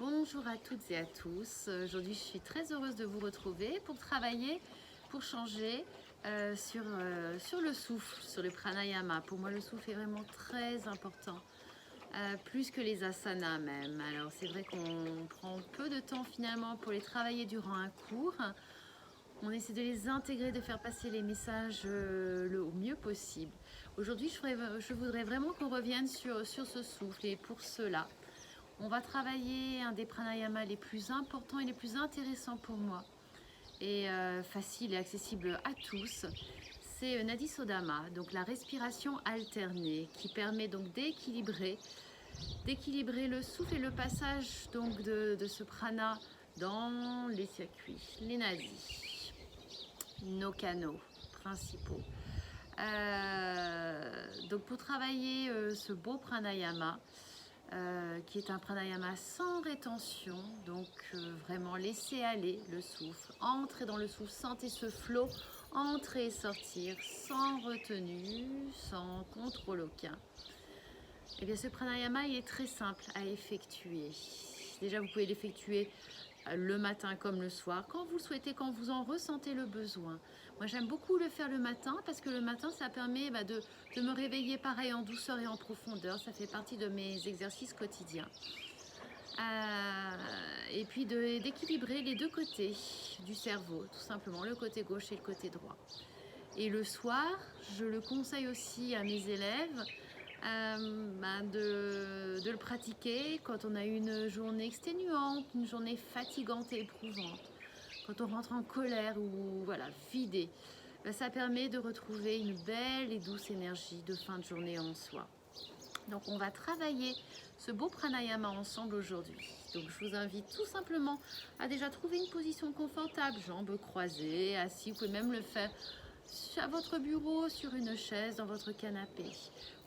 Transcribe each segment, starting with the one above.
Bonjour à toutes et à tous. Aujourd'hui, je suis très heureuse de vous retrouver pour travailler, pour changer sur le souffle, sur le pranayama. Pour moi, le souffle est vraiment très important, plus que les asanas même. Alors, c'est vrai qu'on prend peu de temps finalement pour les travailler durant un cours. On essaie de les intégrer, de faire passer les messages au mieux possible. Aujourd'hui, je voudrais vraiment qu'on revienne sur ce souffle et pour cela, on va travailler un des pranayamas les plus importants et les plus intéressants pour moi et facile et accessible à tous. C'est Nadi Sodhama, donc la respiration alternée qui permet donc d'équilibrer le souffle et le passage donc de ce prana dans les circuits, les nadis, nos canaux principaux. Donc pour travailler ce beau pranayama, qui est un pranayama sans rétention, donc vraiment laisser aller le souffle, entrer dans le souffle, sentez ce flot, entrer et sortir sans retenue, sans contrôle aucun. Et bien ce pranayama il est très simple à effectuer. Déjà vous pouvez l'effectuer le matin comme le soir, quand vous le souhaitez, quand vous en ressentez le besoin. Moi j'aime beaucoup le faire le matin parce que le matin ça permet de me réveiller pareil en douceur et en profondeur. Ça fait partie de mes exercices quotidiens. Et puis d'équilibrer les deux côtés du cerveau, tout simplement, le côté gauche et le côté droit. Et le soir, je le conseille aussi à mes élèves de le pratiquer quand on a une journée exténuante, une journée fatigante et éprouvante, quand on rentre en colère ou voilà, vidé. Ça permet de retrouver une belle et douce énergie de fin de journée en soi. Donc on va travailler ce beau pranayama ensemble aujourd'hui. Donc je vous invite tout simplement à déjà trouver une position confortable, jambes croisées, assis, vous pouvez même le faire à votre bureau, sur une chaise, dans votre canapé.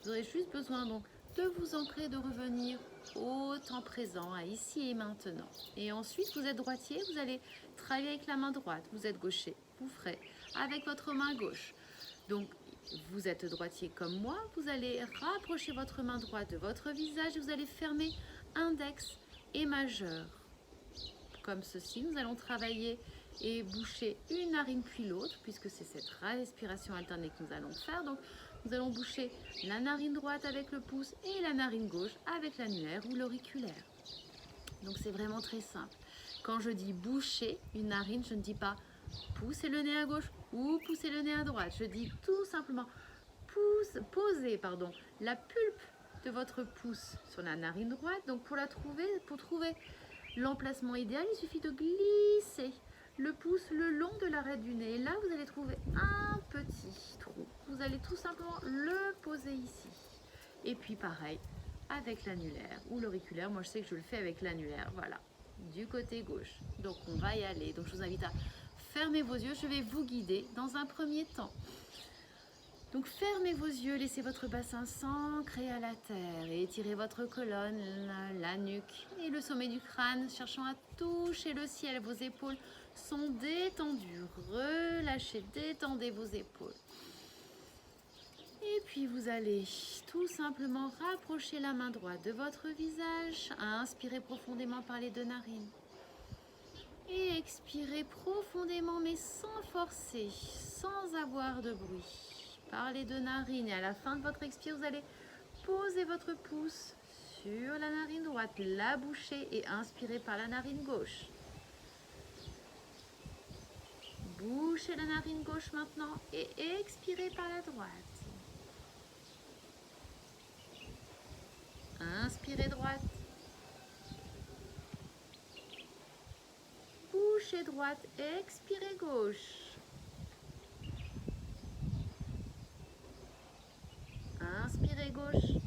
Vous aurez juste besoin donc de vous ancrer, de revenir au temps présent, à ici et maintenant. Et ensuite, vous êtes droitier, vous allez travailler avec la main droite. Vous êtes gaucher, vous ferez avec votre main gauche. Donc, vous êtes droitier comme moi, vous allez rapprocher votre main droite de votre visage et vous allez fermer index et majeur. Comme ceci, nous allons travailler et boucher une narine puis l'autre, puisque c'est cette respiration alternée que nous allons faire. Donc, nous allons boucher la narine droite avec le pouce et la narine gauche avec l'annulaire ou l'auriculaire. Donc, c'est vraiment très simple. Quand je dis boucher une narine, je ne dis pas pousser le nez à gauche ou pousser le nez à droite. Je dis tout simplement poser la pulpe de votre pouce sur la narine droite. Donc, pour trouver l'emplacement idéal, il suffit de glisser le pouce le long de l'arête du nez. Et là, vous allez trouver un petit trou. Vous allez tout simplement le poser ici. Et puis pareil, avec l'annulaire ou l'auriculaire. Moi, je sais que je le fais avec l'annulaire. Voilà, du côté gauche. Donc, on va y aller. Donc, je vous invite à fermer vos yeux. Je vais vous guider dans un premier temps. Donc fermez vos yeux, laissez votre bassin s'ancrer à la terre et étirez votre colonne, la nuque et le sommet du crâne, cherchant à toucher le ciel. Vos épaules sont détendues, relâchez, détendez vos épaules. Et puis vous allez tout simplement rapprocher la main droite de votre visage, inspirez profondément par les deux narines. Et expirez profondément mais sans forcer, sans avoir de bruit. Par les deux narines, et à la fin de votre expire, vous allez poser votre pouce sur la narine droite, la boucher et inspirer par la narine gauche. Bouchez la narine gauche maintenant et expirez par la droite. Inspirez droite. Bouchez droite, expirez gauche. Inspirez gauche.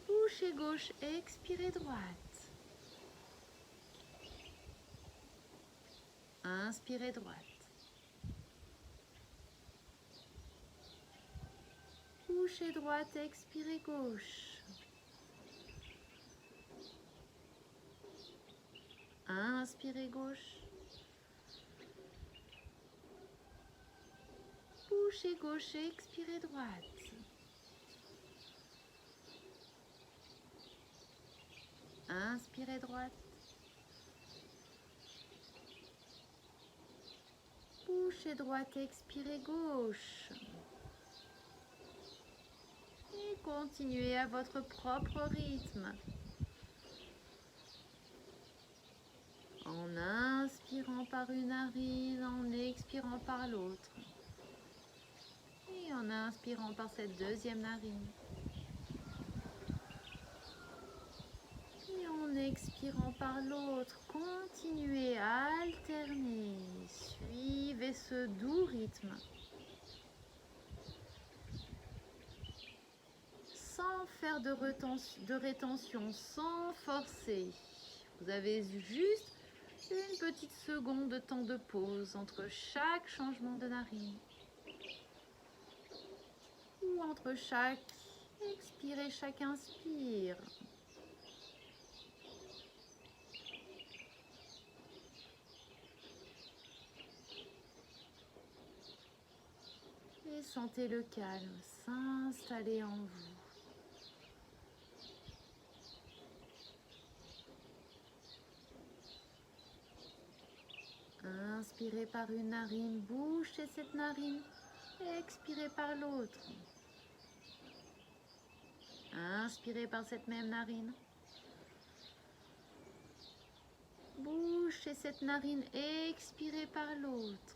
Bouchez gauche, expirez droite. Inspirez droite. Bouchez droite, expirez gauche. Inspirez gauche. Bouchez gauche et expirez droite. inspirez droite. Bouchez droite, expirez gauche. Et continuez à votre propre rythme. En inspirant par une narine, en expirant par l'autre. Et en inspirant par cette deuxième narine. Et en expirant par l'autre, continuez à alterner. Suivez ce doux rythme. Sans faire de rétention, sans forcer. Vous avez juste une petite seconde de temps de pause entre chaque changement de narine. Ou entre chaque expire et chaque inspire. Et sentez le calme s'installer en vous. Inspirez par une narine, bouchez cette narine. Expirez par l'autre. Inspirez par cette même narine. Bouchez cette narine, expirez par l'autre.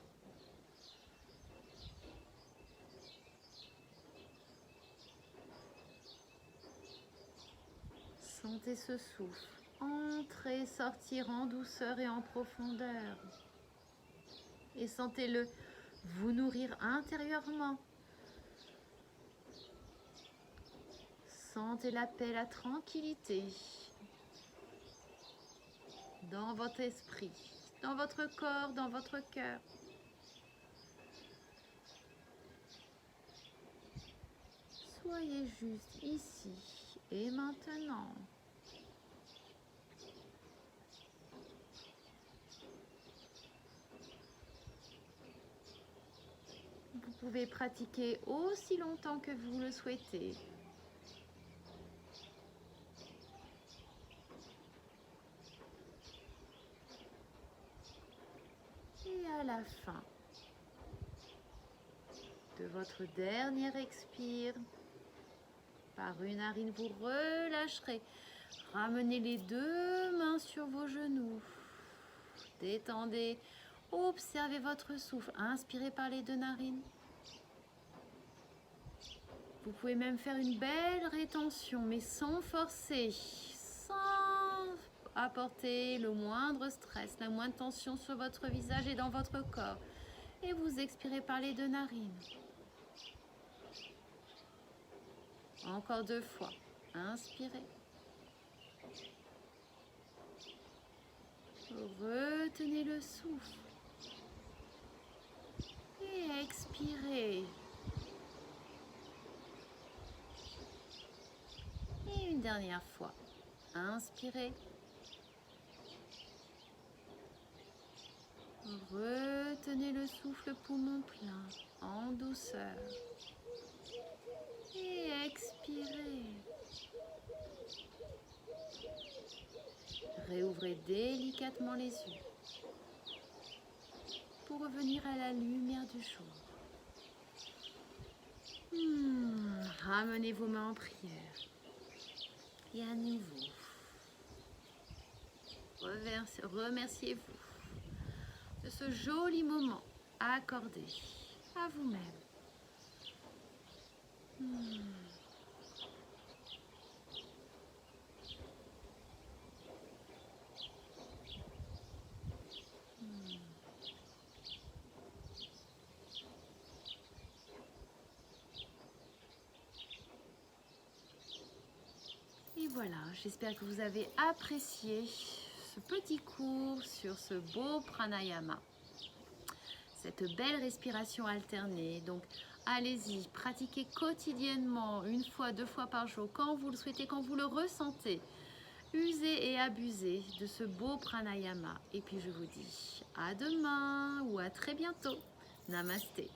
Sentez ce souffle entrer, sortir en douceur et en profondeur. Et sentez-le vous nourrir intérieurement. Sentez la paix, la tranquillité dans votre esprit, dans votre corps, dans votre cœur. Soyez juste ici et maintenant. Vous pouvez pratiquer aussi longtemps que vous le souhaitez. Et à la fin de votre dernier expire, par une narine, vous relâcherez. Ramenez les deux mains sur vos genoux. Détendez. Observez votre souffle. Inspirez par les deux narines. Vous pouvez même faire une belle rétention, mais sans forcer, sans apporter le moindre stress, la moindre tension sur votre visage et dans votre corps. Et vous expirez par les deux narines. Encore 2 fois. Inspirez. Retenez le souffle. Et expirez. Et une dernière fois. Inspirez. Retenez le souffle poumon plein, en douceur. Et expirez. Réouvrez délicatement les yeux pour revenir à la lumière du jour. Ramenez vos mains en prière. Et à nouveau, remerciez-vous de ce joli moment accordé à vous-même. Et voilà, j'espère que vous avez apprécié ce petit cours sur ce beau pranayama. Cette belle respiration alternée. Donc, allez-y, pratiquez quotidiennement, 1 fois, 2 fois par jour, quand vous le souhaitez, quand vous le ressentez. Usez et abusez de ce beau pranayama. Et puis, je vous dis à demain ou à très bientôt. Namasté.